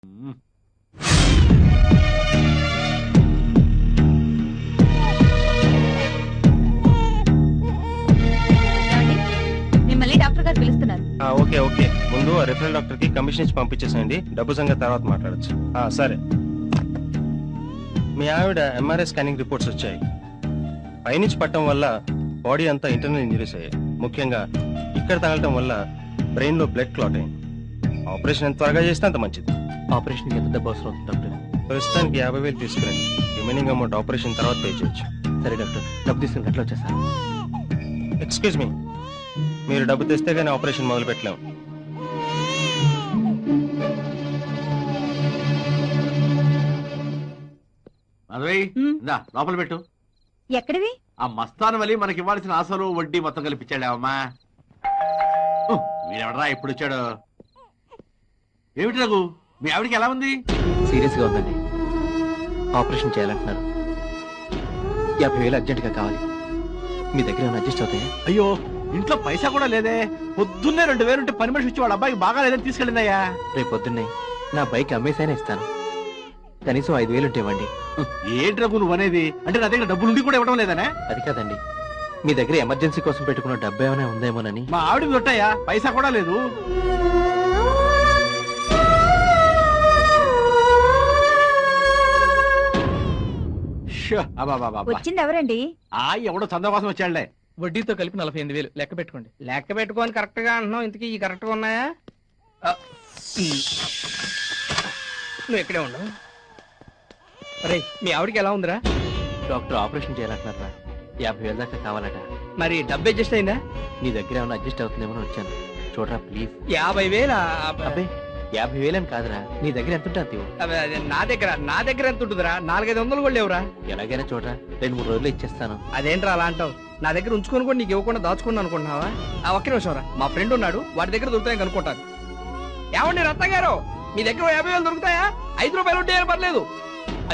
మిమ్మల్ని డాక్టర్ గారు పిలుస్తున్నారు. ఓకే ఓకే, ముందు రిఫరల్ డాక్టర్ కి కమిషన్ ఇచ్చి పంపించేసేయండి. డబ్బు సంగతి తర్వాత మాట్లాడచ్చు. సరే, మీ ఆవిడ ఎంఆర్ఐ స్కానింగ్ రిపోర్ట్స్ వచ్చాయి. పైనుంచి పట్టడం వల్ల బాడీ అంతా ఇంటర్నల్ ఇంజరీస్ అయ్యాయి. ముఖ్యంగా ఇక్కడ తగలటం వల్ల బ్రెయిన్ లో బ్లడ్ క్లాట్ అయింది. ఆపరేషన్ ఎంత త్వరగా చేస్తే అంత మంచిది. ఆపరేషన్ ఎంత డబ్బు అవసరం అవుతుంది డాక్టర్? ప్రస్తుతానికి 50,000 తీసుకురండి. రిమైనింగ్ అమౌంట్ ఆపరేషన్ తర్వాత పే చేయొచ్చు. సరే డాక్టర్, డబ్బు తీసుకుని ఎట్లా వచ్చేస్తాను? ఎక్స్క్యూజ్ మీ, మీరు డబ్బు తెస్తే గానీ ఆపరేషన్ మొదలు పెట్టలేము. లోపల పెట్టు. ఎక్కడివి? ఆ మస్తాన్ వలి మనకి ఇవ్వాల్సిన అసలు వడ్డీ మొత్తం కలిపించాడావమ్మా. వీడెవడరా ఇప్పుడు వచ్చాడు? ఏమిటి రఘు, మీ ఆవిడికి ఎలా ఉంది? సీరియస్ గా ఉందండి. ఆపరేషన్ చేయాలంటున్నారు. 50,000 అర్జెంట్ గా కావాలి. మీ దగ్గర ఏమైనా అడ్జస్ట్ అవుతాయా? అయ్యో, ఇంట్లో పైసా కూడా లేదే. పొద్దున్నే 2,000 ఉంటే పని మనిషి వచ్చి వాళ్ళ అబ్బాయికి బాగా లేదని తీసుకెళ్ళిందయ్యా. రేపు పొద్దున్నే నా బైక్ అమ్మేసైనా ఇస్తాను. కనీసం 5,000 ఉంటే ఇవ్వండి. ఏంటి రఘు నువ్వు అనేది? అంటే నా దగ్గర డబ్బులు ఉండి కూడా ఇవ్వడం లేదనే? అది కాదండి, మీ దగ్గర ఎమర్జెన్సీ కోసం పెట్టుకున్న డబ్బు ఏమైనా ఉందేమోనని. మా ఆవిడ దొట్టయ్యా, పైసా కూడా లేదు. వచ్చింది ఎవరండి? ఎవడో చందా కోసం వచ్చాడులే. వడ్డీతో కలిపి 48,000 లెక్క పెట్టుకోండి. లెక్క పెట్టుకొని కరెక్ట్ గా అంటున్నావు. ఇంతకీ ఈ కరెక్ట్ గా ఉన్నాయా? నువ్వు ఇక్కడే ఉండవు. అరే, మీ ఆవిడికి ఎలా ఉందిరా? Doctor operation చేయాలంటున్నారా? 50,000 దాకా కావాలట. మరి డబ్బు అడ్జస్ట్ అయిందా? నీ దగ్గర ఏమైనా అడ్జస్ట్ అవుతుందేమో వచ్చాను. చూడరా ప్లీజ్. 50,000? అబ్బే, 50,000 అని కాదురా, నీ దగ్గర ఎంత ఉంటుంది? నా దగ్గర ఎంత ఉంటుందిరా? 400-500 కూడా లేవురా. ఎలాగైనా చూడరా, 2-3 రోజులు ఇచ్చేస్తాను. అదేంట్రా అలా అంటావు? నా దగ్గర ఉంచుకొని కూడా నీకు ఇవ్వకుండా దాచుకున్నా అనుకుంటున్నావా? ఒక్క నిమిషం రా, మా ఫ్రెండ్ ఉన్నాడు, వాడి దగ్గర దొరుకుతాయని కనుక్కుంటాను. ఏమండి రత్న గారు, మీ దగ్గర 50,000 దొరుకుతాయా? 5 రూపాయలు ఉంటే పర్లేదు.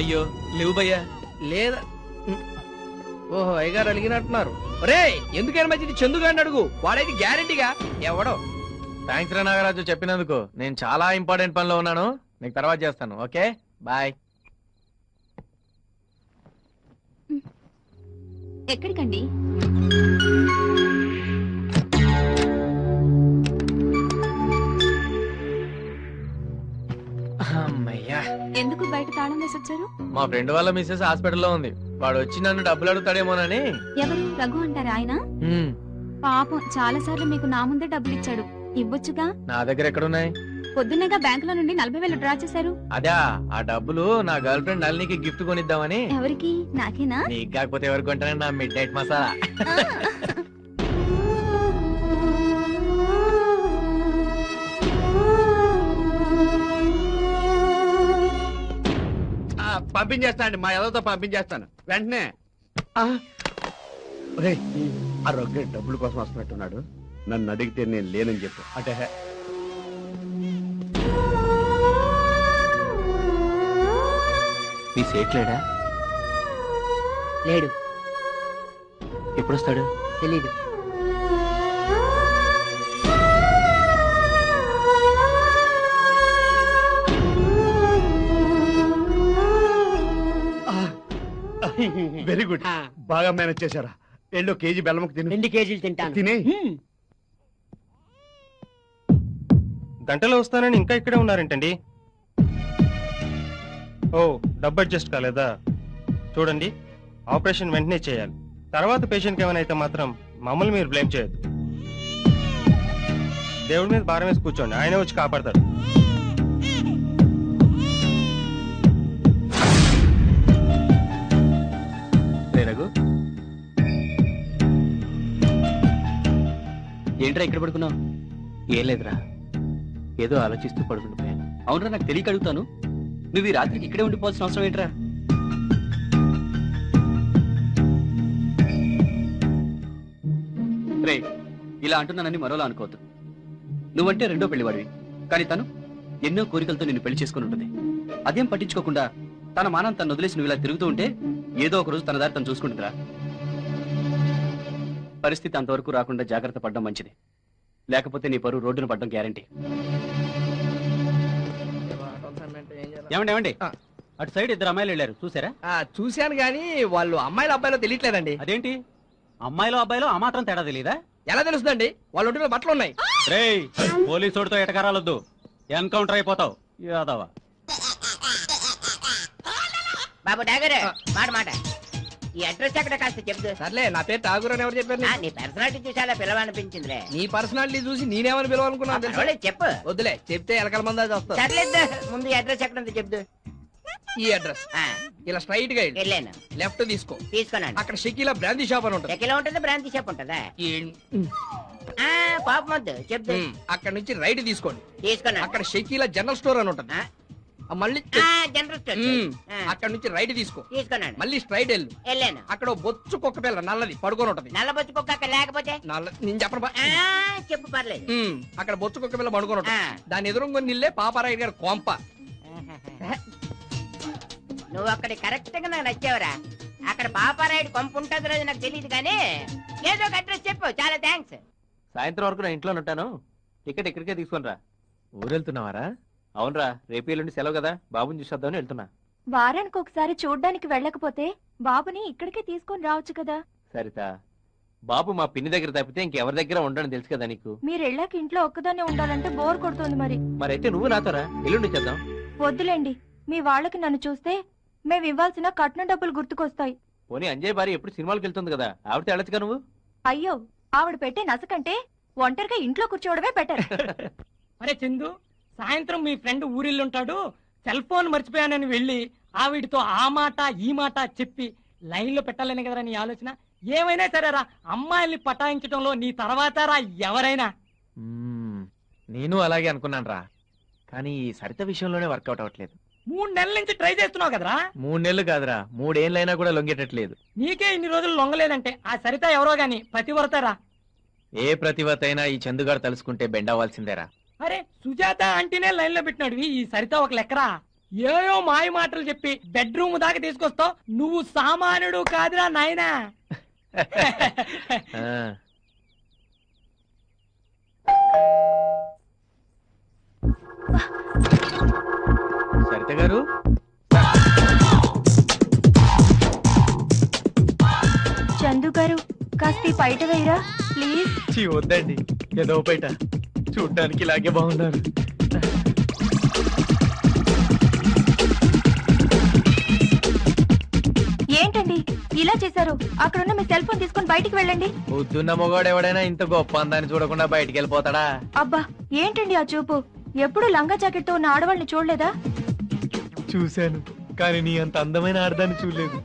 అయ్యో లేవు భయ్యా. లేదా? ఓహో, అయ్యగారు అడిగినట్టున్నారు. రే, ఎందుకైనా మంచిది చందుగాడిని అడుగు, వాడైతే గ్యారెంటీగా ఎవడో. థ్యాంక్స్ రా నాగరాజు చెప్పినందుకు. నేను చాలా ఇంపార్టెంట్ పనిలో ఉన్నాను, నీకు తర్వాత చేస్తాను. Okay bye. ఎక్కడికండి? అమ్మయ్యా, ఎందుకు బయట తాళం వేసి వచ్చారు? మా ఫ్రెండ్ వాళ్ళ మిస్సెస్ హాస్పిటల్లో ఉంది. వాడు వచ్చి నన్ను డబ్బులు అడుగుతాడేమోనని. ఎవరు? రఘు అంటారా ఆయన? పాపం చాలా సార్లు మీకు నా ముందే డబ్బులు ఇచ్చాడు, ఇవ్వొచ్చుగా. నా దగ్గర ఎక్కడున్నాయి? పొద్దున్నగా బ్యాంకులో నుండి 40,000 డ్రా చేశారు. అదా, ఆ డబ్బులు నా గర్ల్ ఫ్రెండ్ నళినికి గిఫ్ట్ కొనిద్దామని. ఎవరికి? నాకేనా? నీకు కాకపోతే ఎవరికి కొంటానని నా మిడ్ నైట్ మసాలా. పంపించేస్తానండి, మా ఎదవతో పంపించేస్తాను వెంటనే. ఆ రొగ్గ డబ్బుల కోసం వస్తున్నట్టున్నాడు. నన్ను అడిగితే నేను లేనని చెప్పు. అంటే మీ సేట్ లేడా? లేడు. ఎప్పుడు వస్తాడు? తెలీదు. వెరీ గుడ్, బాగా మేనేజ్ చేశారా. 2 కేజీ బెల్లముకు తిను. 2 కేజీలు తింటాను. తినే. గంటలో వస్తానని ఇంకా ఇక్కడే ఉన్నారేంటండి? ఓ, డబ్బు అడ్జస్ట్ కాలేదా? చూడండి, ఆపరేషన్ వెంటనే చేయాలి. తర్వాత పేషెంట్కి ఏమైనా అయితే మాత్రం మమ్మల్ని మీరు బ్లేమ్ చేయొద్దు. దేవుడి మీద భారం వేసి కూర్చోండి, ఆయనే వచ్చి కాపాడతాడు. రఘు, ఏంట్రా ఇక్కడ పడుకున్నావు? ఏం లేదురా, ఏదో ఆలోచిస్తూ పడుకుండిపోయాను. అవునరా, నాకు తెలియక అడుగుతాను, నువ్వు ఈ రాత్రికి ఇక్కడే ఉండిపోవాల్సిన అవసరం ఏంట్రా? రే, ఇలా అంటున్నానని మరోలా అనుకోవద్దు. నువ్వంటే 2వ పెళ్లివాడివి, కానీ తను ఎన్నో కోరికలతో నిన్ను పెళ్లి చేసుకుని ఉంటుంది. అదేం పట్టించుకోకుండా తన మానాన్ని తను వదిలేసి నువ్వు ఇలా తిరుగుతూ ఉంటే ఏదో ఒక రోజు తన దారి తను చూసుకుంటుందిరా. పరిస్థితి అంతవరకు రాకుండా జాగ్రత్త పడడం మంచిది, లేకపోతే నీ పరువు రోడ్డున పడడం గ్యారంటీ. ఏమండి అటు సైడ్ ఇద్దరు అమ్మాయిలు వెళ్ళారు చూసారా? చూశాను గానీ వాళ్ళు అమ్మాయిలు అబ్బాయిలో తెలియట్లేదండి. అదేంటి అమ్మాయిలో అబ్బాయిలో ఆ మాత్రం తేడా తెలియదా? ఎలా తెలుస్తుందండి? వాళ్ళు ఒంటిలో బట్టలు ఉన్నాయి. రేయ్ పోలీసుడితో ఎటకారాలొద్దు, ఎన్కౌంటర్ అయిపోతావు యాదవా. బాబు డాగర్ మాట ఈ అడ్రస్ ఎక్కడ కాస్త చెప్దు. సర్లే, నా పేరు ఠాగూర్ అని ఎవరు చెప్పారు? నీ పర్సనాలిటీ చూసి అలా పిలవనిపించిందిలే. నీ పర్సనాలిటీ చూసి నేనేమని పిలవాలనుకున్నాను చెప్పు. వద్దులే, చెప్తే ఎలకల మంది వస్తా. సర్లేదు, ముందు అడ్రస్ ఎక్కడ ఉంది చెప్దు. ఈ అడ్రస్ ఇలా స్ట్రైట్ గా వెళ్ళాను, లెఫ్ట్ తీసుకున్నాను. అక్కడ షకీలా బ్రాందీ షాప్ అని ఉంటుంది. ఎక్కడ ఉంటుంది? బ్రాంతి షాప్ ఉంటుందా? పాపం వద్దు చెప్దు. అక్కడ నుంచి రైట్ తీసుకోండి, తీసుకున్నాను. అక్కడ షకీలా జనరల్ స్టోర్ అని ఉంటుంది. మళ్ళీ జనరల్ స్టోర్. అక్కడ నుంచి రైట్ తీసుకో, తీసుకున్నాను. మళ్ళీ స్ట్రైట్ వెళ్ళాను. అక్కడ బొచ్చు కుక్క పిల్ల నల్లది పడుకొని ఉంటది. నల్ల బొచ్చు కుక్క అక్కడ లేకపోతే నేను చెప్పను. చెప్పు పర్లేదు. అక్కడ బొచ్చు కుక్క పిల్ల పడుకొని ఉంటది. దాని ఎదురుంగొని నిల్లే పాపారాయుడు గారు కొంప. నువ్వు అక్కడ కరెక్ట్ గా నాకు నచ్చావురా. అక్కడ పాపారాయుడు కొంప ఉంటుంది రోజు నాకు తెలియదు కానీ ఏదో ఒక అడ్రస్ చెప్పు. చాలా థ్యాంక్స్. సాయంత్రం వరకు నా ఇంట్లో ఉంటాను, టికెట్ ఇక్కడికే తీసుకుని రా. ఊరెళ్తున్నావారా? అవునరా, రేపు ఎల్లుండి సెలవు కదా, బాబుని చూసేద్దామని వెళ్తున్నా. వారానికి ఒకసారి చూడ్డానికి వెళ్ళకపోతే బాబుని ఇక్కడికే తీసుకొని రావచ్చు కదా. సరిత, బాబు మా పిన్ని దగ్గర తప్పితే ఇంకెవరి దగ్గర ఉండని తెలుసు కదా నీకు. మీరు వెళ్ళాక ఇంట్లో ఒక్కదాన్నే ఉండాలంటే బోర్ కొడుతుంది. మరైతే నువ్వు నాతోరా, ఎల్లుండి చేద్దాం. వద్దులేండి, మీ వాళ్ళకి నన్ను చూస్తే మేము ఇవ్వాల్సిన కట్నం డబ్బులు గుర్తుకొస్తాయి. పోనీ అంజయ్ భార్య ఎప్పుడు సినిమాలకు వెళ్తుంది కదా, ఆవిడతో వెళ్ళొచ్చుగా నువ్వు. అయ్యో, ఆవిడ పెట్టే నసకంటే ఒంటరిగా ఇంట్లో కూర్చోవడమే బెటర్. అరే చందు, సాయంత్రం మీ ఫ్రెండ్ ఊరిల్లుంటాడు, సెల్ ఫోన్ మర్చిపోయానని వెళ్ళి ఆవిడితో ఆ మాట ఈ మాట చెప్పి లైన్ లో పెట్టాలని కదరా నీ ఆలోచన. ఏమైనా సరేరా, అమ్మాయిల్ని పటాయించడంలో నీ తర్వాత రా ఎవరైనా. నేను అలాగే అనుకున్నాను రా, కానీ ఈ సరిత విషయంలోనే వర్కౌట్ అవ్వట్లేదు. 3 నెలల నుంచి ట్రై చేస్తున్నావు కదరా. 3 నెలలు కాదురా, 3 ఏళ్ళైనా కూడా లొంగేటట్లేదు. నీకే ఇన్ని రోజులు లొంగలేదంటే ఆ సరిత ఎవరో గాని పతివ్రతరా. ఏ ప్రతివత అయినా ఈ చందుగాడు తలుసుకుంటే బెండ్ అవ్వాల్సిందేరా. అరే సుజాత అంటేనే లైన్ లో పెట్టినాడు, ఈ సరిత ఒక లెక్కరా. ఏయో మాయ మాటలు చెప్పి బెడ్రూమ్ దాకా తీసుకొస్తావు. నువ్వు సామాన్యుడు కాదురా నాయనా. సరిత గారు, చందు గారు కాస్త బయట వేయరా ప్లీజ్. వద్దండి, ఏదో బయట చూడ్డానికి ఇలాగే బాగున్నారు. ఏంటండి ఇలా చేశారు? అక్కడున్న మీ సెల్ ఫోన్ తీసుకుని బయటికి వెళ్ళండి. పొద్దున్న మొగాడు ఎవడైనా ఇంత గొప్ప అందాన్ని చూడకుండా బయటికి వెళ్ళిపోతాడా? అబ్బా ఏంటండి ఆ చూపు? ఎప్పుడు లంగా జాకెట్ తో ఉన్న ఆడవాళ్ళని చూడలేదా? చూశాను, కానీ నీ అంత అందమైన ఆడదాన్ని చూడలేదు.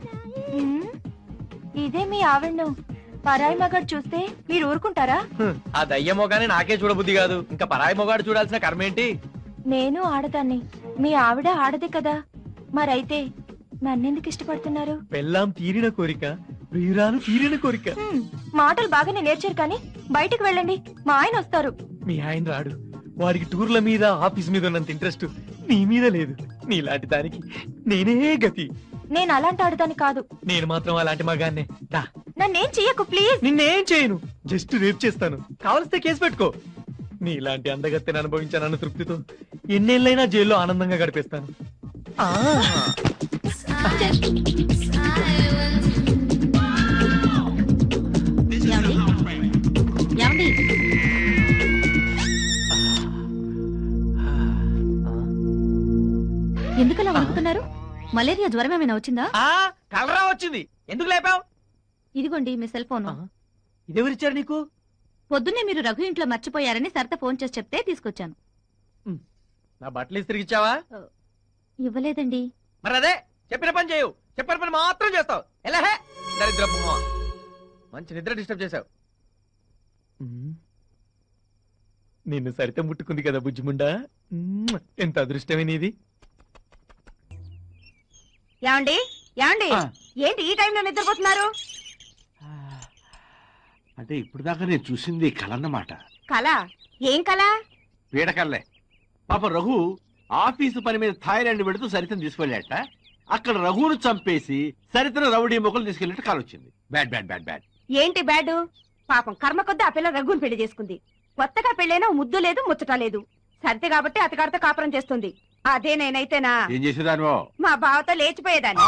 ఇదే మీ ఆవిడను పరాయి మగాడు చూస్తే మీరు ఊరుకుంటారా? ఆ దయ్య మొగాని నాకే చూడబుద్ధి కాదు, ఇంకా పరాయి మొగాడు చూడాల్సిన కర్మేంటి? నేను ఆడదాన్ని, మీ ఆవిడ ఆడదే కదా, మరైతే నన్నెందుకు ఇష్టపడుతున్నారు? పెళ్ళాం తీరిన కోరిక, ప్రియురాలు తీరిన కోరిక. మాటలు బాగానే నేర్చారు కానీ బయటికి వెళ్ళండి, మా ఆయన వస్తారు. మీ ఆయన రాడు, వాడికి టూర్ల మీద ఆఫీస్ మీద ఉన్నంత ఇంట్రెస్ట్ నీ మీద లేదు. నీలాంటి దానికి నేనే గతి. నేను అలాంటి ఆడదాన్ని కాదు. నేను మాత్రం అలాంటి మగాన్నే. దా, నన్నేం చెయ్యకు ప్లీజ్. నిన్నేం చేయను, జస్ట్ రేప్ చేస్తాను. కావలిస్తే కేసు పెట్టుకో. నీలాంటి అందగత్తెని అనుభవించానన్న తృప్తితో ఎన్నేళ్ళైనా జైల్లో ఆనందంగా గడిపేస్తాను. ఎందుకలా వణుకుతున్నారు? మలేరియా జ్వరం ఏమైనా వచ్చిందా? కలరా వచ్చింది. ఎందుకు లేపావు? ఇదిగోండి మీ సెల్ ఫోన్. ఇదెవరిచ్చారు నీకు? పొద్దున్నే మీరు రఘు ఇంట్లో మర్చిపోయారని సరిత ఫోన్ చేసి చెప్తే తీసుకొచ్చాను. నా బట్టలు ఇస్త్రీకిచ్చావా? ఇవ్వలేదండి. మరి అదే చెప్పిన పని చేయవు, చెప్పిన పని మాత్రం చేస్తావు. ఎలా దరిద్ర మంచి నిద్ర డిస్టర్బ్ చేశావు. నిన్ను సరిత ముట్టుకుంది కదా బుజ్జిముండా, ఎంత అదృష్టమే నీది. ఏమండి ఏమండి, ఏంటి ఈ టైంలో నిద్రపోతున్నారు? అంటే ఇప్పుడు దాకా నేను చూసింది కలన్నమాట. కళ? ఏం కళ? పీడకల్లే. పాప రఘు ఆఫీసు పని మీద థాయిలాండ్ పెడుతూ సరితను తీసుకెళ్ళాట. అక్కడ రఘును చంపేసి సరితను రౌడీ మొక్కలు తీసుకెళ్ళినట్టు కాల్ వచ్చింది. Bad bad bad bad. ఏంటి బ్యాడ్? పాపం కర్మ కొద్ది ఆ పిల్ల రఘుని పెళ్లి చేసుకుంది. కొత్తగా పెళ్ళైనా ముద్దు లేదు, ముచ్చట లేదు. సరితే కాబట్టి అతగాడితో కాపురం చేస్తుంది. అదే నేనైతేనా ఏం చేసేదానివో? మా బావతో లేచిపోయేదాన్ని.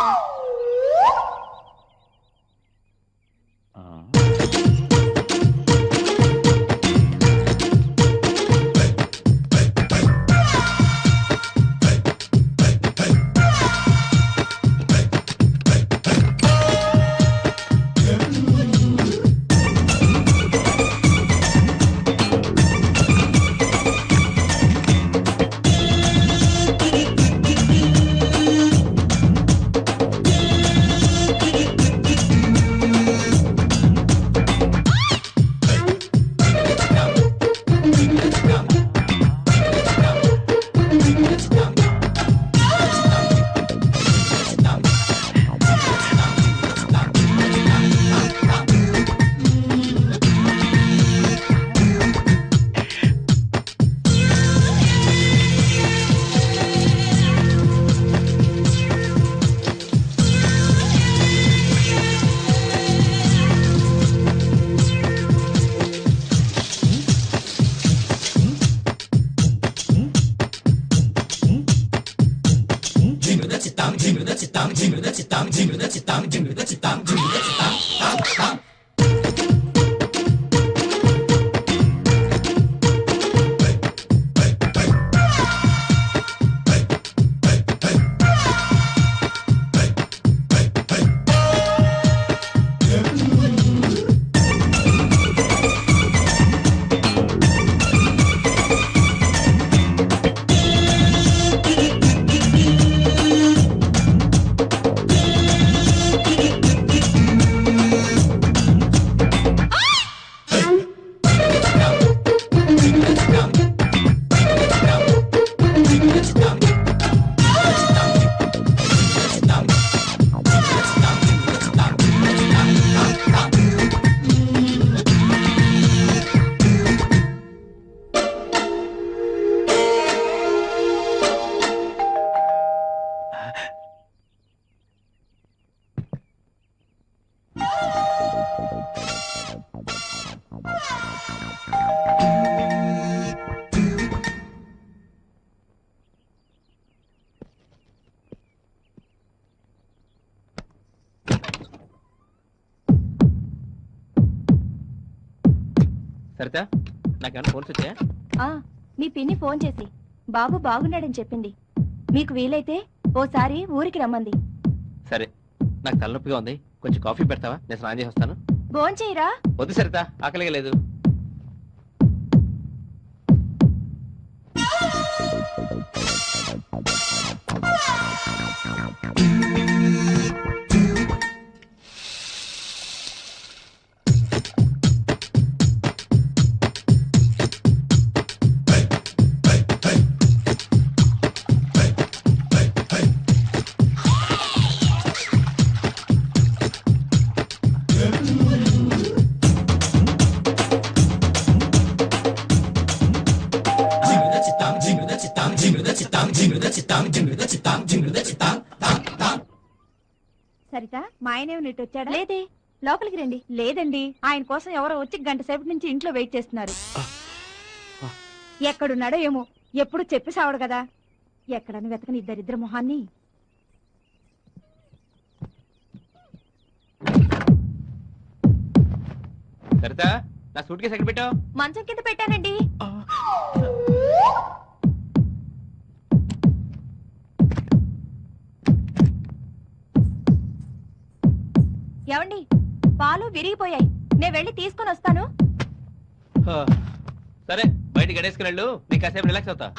సరిత నాకేమైనా ఫోన్స్ వచ్చాయా? మీ పిన్ని ఫోన్ చేసి బాబు బాగున్నాడని చెప్పింది. మీకు వీలైతే ఓసారి ఊరికి రమ్మంది. సరే, నాకు తలనొప్పిగా ఉంది, కొంచెం కాఫీ పెడతావా? నేను స్నానం చేసి వస్తాను. భోంచేయరా? వద్దు సరిత, ఆకలిగా లేదు. సరిత, మా ఆయన నీటి వచ్చాడా? లేదే, లోపలికి రండి. లేదండి, ఆయన కోసం ఎవరో వచ్చి గంట సేపటి నుంచి ఇంట్లో వెయిట్ చేస్తున్నారు. ఎక్కడున్నాడో ఏమో, ఎప్పుడు చెప్పి సావడు కదా. ఎక్కడని వెతకని ఇద్దరిద్దరు మొహాన్ని. సరిత, నా సూట్ కేసు ఎక్కడ పెట్టావు? మంచం కింద పెట్టానండి. ఏమండి, పాలు విరిగిపోయాయి, నేను వెళ్ళి తీసుకొని వస్తాను. సరే, బయట గడేసుకుని వెళ్ళు, నీకు కాసేపు రిలాక్స్ అవుతా.